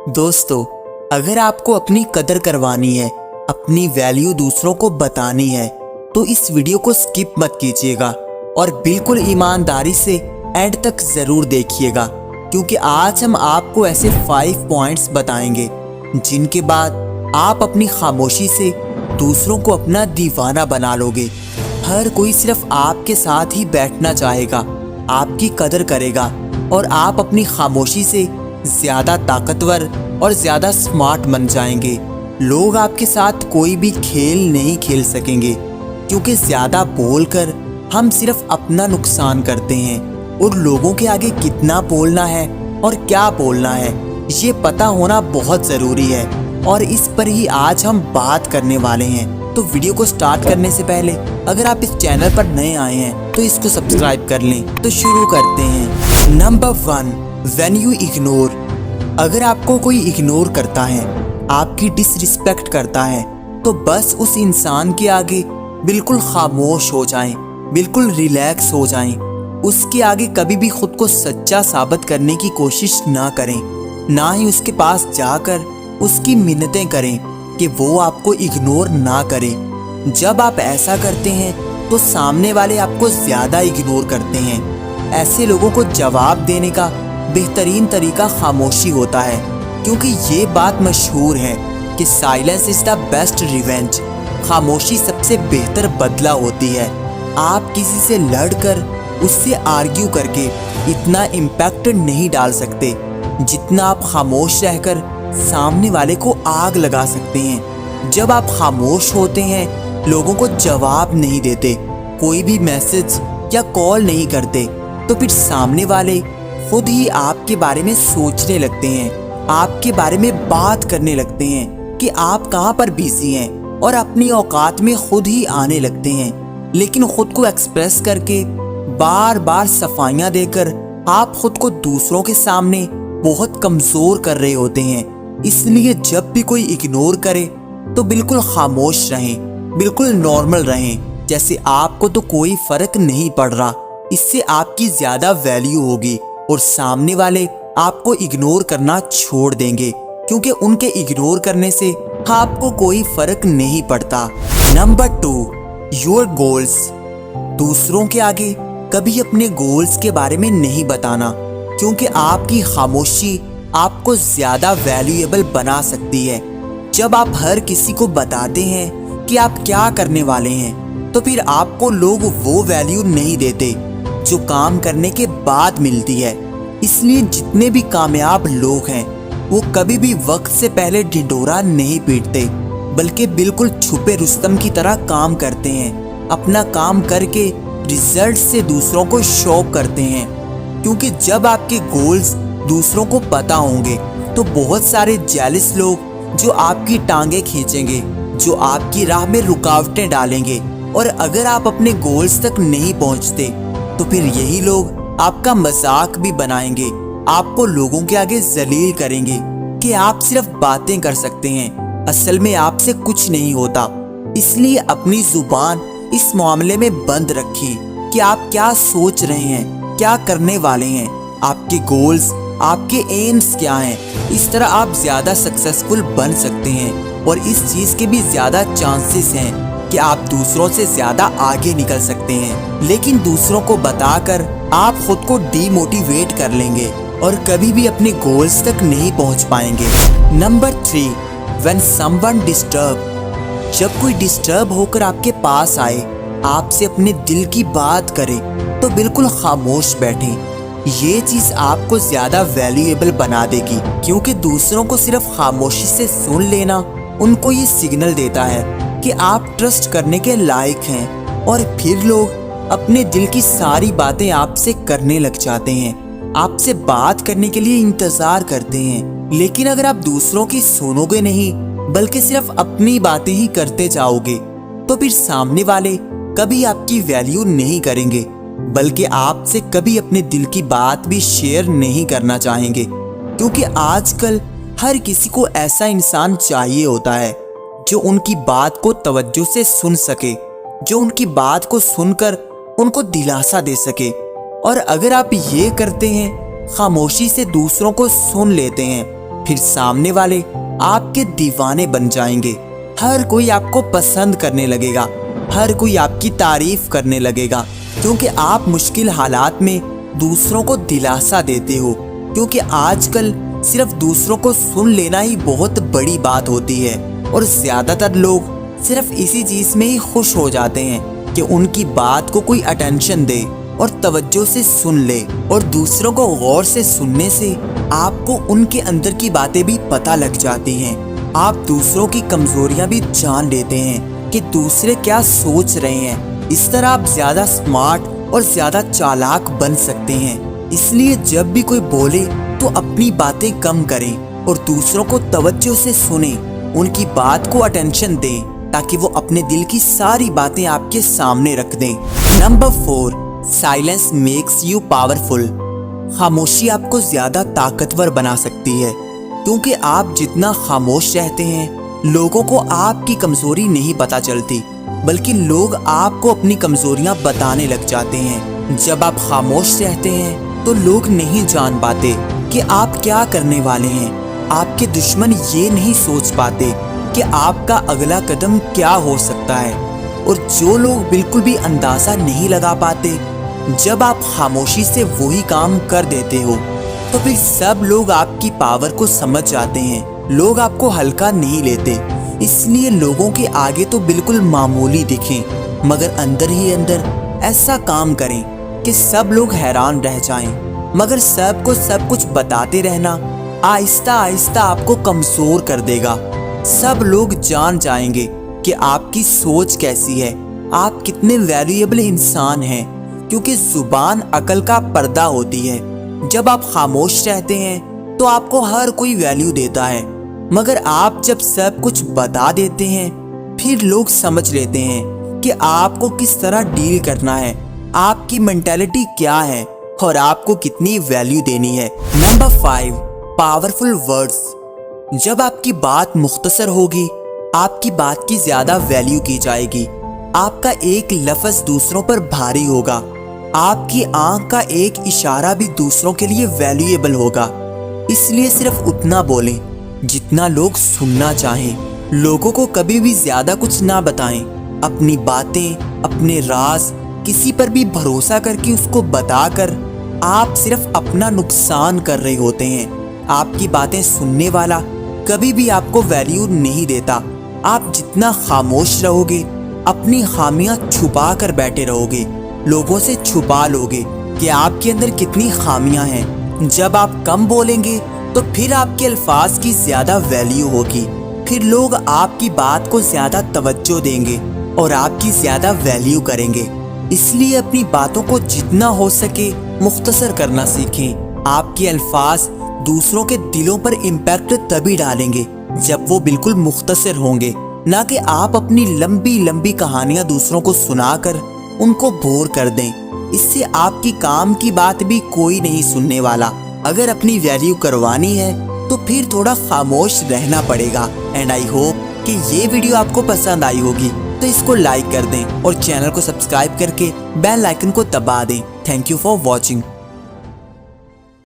दोस्तों, अगर आपको अपनी कदर करवानी है, अपनी वैल्यू दूसरों को बतानी है, तो इस वीडियो को स्किप मत कीजिएगा और बिल्कुल ईमानदारी से एंड तक ज़रूर देखिएगा, क्योंकि आज हम आपको ऐसे 5 पॉइंट्स बताएंगे जिनके बाद आप अपनी खामोशी से दूसरों को अपना दीवाना बना लोगे। हर कोई सिर्फ आपके साथ ही बैठना चाहेगा, आपकी कदर करेगा और आप अपनी खामोशी से ज़्यादा ताकतवर और ज़्यादा स्मार्ट बन जाएंगे। लोग आपके साथ कोई भी खेल नहीं खेल सकेंगे, क्योंकि ज़्यादा बोलकर हम सिर्फ अपना नुकसान करते हैं और लोगों के आगे कितना बोलना है और क्या बोलना है ये पता होना बहुत ज़रूरी है, और इस पर ही आज हम बात करने वाले हैं। तो वीडियो को स्टार्ट करने से पहले अगर आप इस चैनल पर नए आए हैं तो इसको सब्सक्राइब कर लें। तो शुरू करते हैं। Number 1, when you ignore. अगर आपको कोई इग्नोर करता है, आपकी डिसरिस्पेक्ट करता है, तो बस उस इंसान के आगे बिल्कुल खामोश हो जाएं, बिल्कुल रिलैक्स हो जाएं। उसके आगे कभी भी खुद को सच्चा साबित करने की कोशिश ना करें, ना ही उसके पास जाकर उसकी मिन्नतें करें कि वो आपको इग्नोर ना करे। जब आप ऐसा करते हैं तो सामने वाले आपको ज़्यादा इग्नोर करते हैं। ऐसे लोगों को जवाब देने का बेहतरीन तरीका खामोशी होता है, क्योंकि ये बात मशहूर है कि silence is the best revenge. खामोशी सबसे बेहतर बदला होती है। आप किसी से लड़कर उससे आर्ग्यू करके इतना इम्पैक्ट नहीं डाल सकते जितना आप खामोश रहकर सामने वाले को आग लगा सकते हैं। जब आप खामोश होते हैं, लोगों को जवाब नहीं देते, कोई भी मैसेज या कॉल नहीं करते, तो फिर सामने वाले खुद ही आपके बारे में सोचने लगते हैं, आपके बारे में बात करने लगते हैं कि आप कहाँ पर बिजी हैं, और अपनी औकात में खुद ही आने लगते हैं। लेकिन खुद को एक्सप्रेस करके बार बार सफाइयाँ देकर आप खुद को दूसरों के सामने बहुत कमज़ोर कर रहे होते हैं। इसलिए जब भी कोई इग्नोर करे तो बिल्कुल खामोश रहें, बिल्कुल नॉर्मल रहें, जैसे आपको तो कोई फ़र्क नहीं पड़ रहा। इससे आपकी ज़्यादा वैल्यू होगी और सामने वाले आपको इग्नोर करना छोड़ देंगे, क्योंकि उनके इग्नोर करने से आपको कोई फ़र्क नहीं पड़ता। Number 2, your goals. दूसरों के आगे कभी अपने गोल्स के बारे में नहीं बताना, क्योंकि आपकी खामोशी आपको ज़्यादा वैल्यूएबल बना सकती है। जब आप हर किसी को बताते हैं कि आप क्या करने वाले हैं, तो फिर आपको लोग वो वैल्यू नहीं देते जो काम करने के बाद मिलती है। इसलिए जितने भी कामयाब लोग हैं वो कभी भी वक्त से पहले ढिंढोरा नहीं पीटते, बल्कि बिल्कुल छुपे रुस्तम की तरह काम करते हैं। अपना काम करके रिजल्ट से दूसरों को शौक करते हैं, क्योंकि जब आपके गोल्स दूसरों को पता होंगे तो बहुत सारे जेलस लोग जो आपकी टांगें खींचेंगे, जो आपकी राह में रुकावटें डालेंगे, और अगर आप अपने गोल्स तक नहीं पहुंचते तो फिर यही लोग आपका मजाक भी बनाएंगे, आपको लोगों के आगे जलील करेंगे कि आप सिर्फ बातें कर सकते हैं, असल में आपसे कुछ नहीं होता। इसलिए अपनी जुबान इस मामले में बंद रखें कि आप क्या सोच रहे हैं, क्या करने वाले हैं, आपके गोल्स, आपके एम्स क्या हैं। इस तरह आप ज़्यादा सक्सेसफुल बन सकते हैं, और इस चीज़ के भी ज़्यादा चांसेस हैं कि आप दूसरों से ज़्यादा आगे निकल सकते हैं। लेकिन दूसरों को बताकर आप खुद को डीमोटिवेट कर लेंगे और कभी भी अपने गोल्स तक नहीं पहुंच पाएंगे। Number 3, when someone disturb. जब कोई डिस्टर्ब होकर आपके पास आए, आपसे अपने दिल की बात करे, तो बिल्कुल खामोश बैठें। ये चीज़ आपको ज़्यादा वैल्यूएबल बना देगी, क्योंकि दूसरों को सिर्फ खामोशी से सुन लेना उनको ये सिग्नल देता है कि आप ट्रस्ट करने के लायक हैं, और फिर लोग अपने दिल की सारी बातें आपसे करने लग जाते हैं, आपसे बात करने के लिए इंतज़ार करते हैं। लेकिन अगर आप दूसरों की सुनोगे नहीं, बल्कि सिर्फ अपनी बातें ही करते जाओगे, तो फिर सामने वाले कभी आपकी वैल्यू नहीं करेंगे, बल्कि आपसे कभी अपने दिल की बात भी शेयर नहीं करना चाहेंगे। क्योंकि आजकल हर किसी को ऐसा इंसान चाहिए होता है जो उनकी बात को तवज्जो से सुन सके, जो उनकी बात को सुनकर उनको दिलासा दे सके। और अगर आप ये करते हैं, खामोशी से दूसरों को सुन लेते हैं, फिर सामने वाले आपके दीवाने बन जाएंगे। हर कोई आपको पसंद करने लगेगा, हर कोई आपकी तारीफ करने लगेगा, क्योंकि आप मुश्किल हालात में दूसरों को दिलासा देते हो। क्योंकि आजकल सिर्फ दूसरों को सुन लेना ही बहुत बड़ी बात होती है, और ज्यादातर लोग सिर्फ इसी चीज में ही खुश हो जाते हैं कि उनकी बात को कोई अटेंशन दे और तवज्जो से सुन ले। और दूसरों को गौर से सुनने से आपको उनके अंदर की बातें भी पता लग जाती हैं। आप दूसरों की कमजोरियां भी जान लेते हैं कि दूसरे क्या सोच रहे हैं। इस तरह आप ज्यादा स्मार्ट और ज्यादा चालाक बन सकते हैं। इसलिए जब भी कोई बोले तो अपनी बातें कम करें और दूसरों को तवज्जो से सुने, उनकी बात को अटेंशन दें, ताकि वो अपने दिल की सारी बातें आपके सामने रख दें। Number 4, silence makes you powerful. खामोशी आपको ज्यादा ताकतवर बना सकती है, क्योंकि आप जितना खामोश रहते हैं लोगों को आपकी कमजोरी नहीं पता चलती, बल्कि लोग आपको अपनी कमजोरियां बताने लग जाते हैं। जब आप खामोश रहते हैं तो लोग नहीं जान पाते कि आप क्या करने वाले हैं। आपके दुश्मन ये नहीं सोच पाते कि आपका अगला कदम क्या हो सकता है। और जो लोग बिल्कुल भी अंदाजा नहीं लगा पाते, जब आप खामोशी से वही काम कर देते हो तो फिर सब लोग आपकी पावर को समझ जाते हैं। लोग आपको हल्का नहीं लेते, इसलिए लोगों के आगे तो बिल्कुल मामूली दिखें, मगर अंदर ही अंदर ऐसा काम करें कि सब लोग हैरान रह जाएं। मगर सबको सब कुछ बताते रहना आहिस्ता आहिस्ता आपको कमजोर कर देगा। सब लोग जान जाएंगे कि आपकी सोच कैसी है, आप कितने वैल्यूएबल इंसान हैं, क्योंकि जुबान अकल का पर्दा होती है। जब आप खामोश रहते हैं तो आपको हर कोई वैल्यू देता है, मगर आप जब सब कुछ बता देते हैं फिर लोग समझ लेते हैं कि आपको किस तरह डील करना है, आपकी मेंटालिटी क्या है और आपको कितनी वैल्यू देनी है। Number 5, powerful words. जब आपकी बात मुख्तसर होगी, आपकी बात की ज्यादा वैल्यू की जाएगी। आपका एक लफ्ज दूसरों पर भारी होगा, आपकी आंख का एक इशारा भी दूसरों के लिए वैल्यूएबल होगा। इसलिए सिर्फ उतना बोलें जितना लोग सुनना चाहें। लोगों को कभी भी ज्यादा कुछ ना बताएं। अपनी बातें, अपने राज किसी पर भी भरोसा करके उसको बताकर आप सिर्फ अपना नुकसान कर रहे होते हैं। आपकी बातें सुनने वाला कभी भी आपको वैल्यू नहीं देता। आप जितना खामोश रहोगे, अपनी खामियां छुपा कर बैठे रहोगे, लोगों से छुपा लोगे कि आपके अंदर कितनी खामियां हैं। जब आप कम बोलेंगे तो फिर आपके अल्फाज की ज्यादा वैल्यू होगी, फिर लोग आपकी बात को ज्यादा तवज्जो देंगे और आपकी ज्यादा वैल्यू करेंगे। इसलिए अपनी बातों को जितना हो सके मुख्तसर करना सीखें। आपके अल्फाज दूसरों के दिलों पर इम्पैक्ट तभी डालेंगे जब वो बिल्कुल मुख्तसर होंगे, ना कि आप अपनी लंबी लंबी कहानियां दूसरों को सुनाकर उनको बोर कर दें। इससे आपकी काम की बात भी कोई नहीं सुनने वाला। अगर अपनी वैल्यू करवानी है तो फिर थोड़ा खामोश रहना पड़ेगा। एंड आई होप कि ये वीडियो आपको पसंद आई होगी, तो इसको लाइक कर दें और चैनल को सब्सक्राइब करके बेल आइकन को दबा दें। Thank you for watching.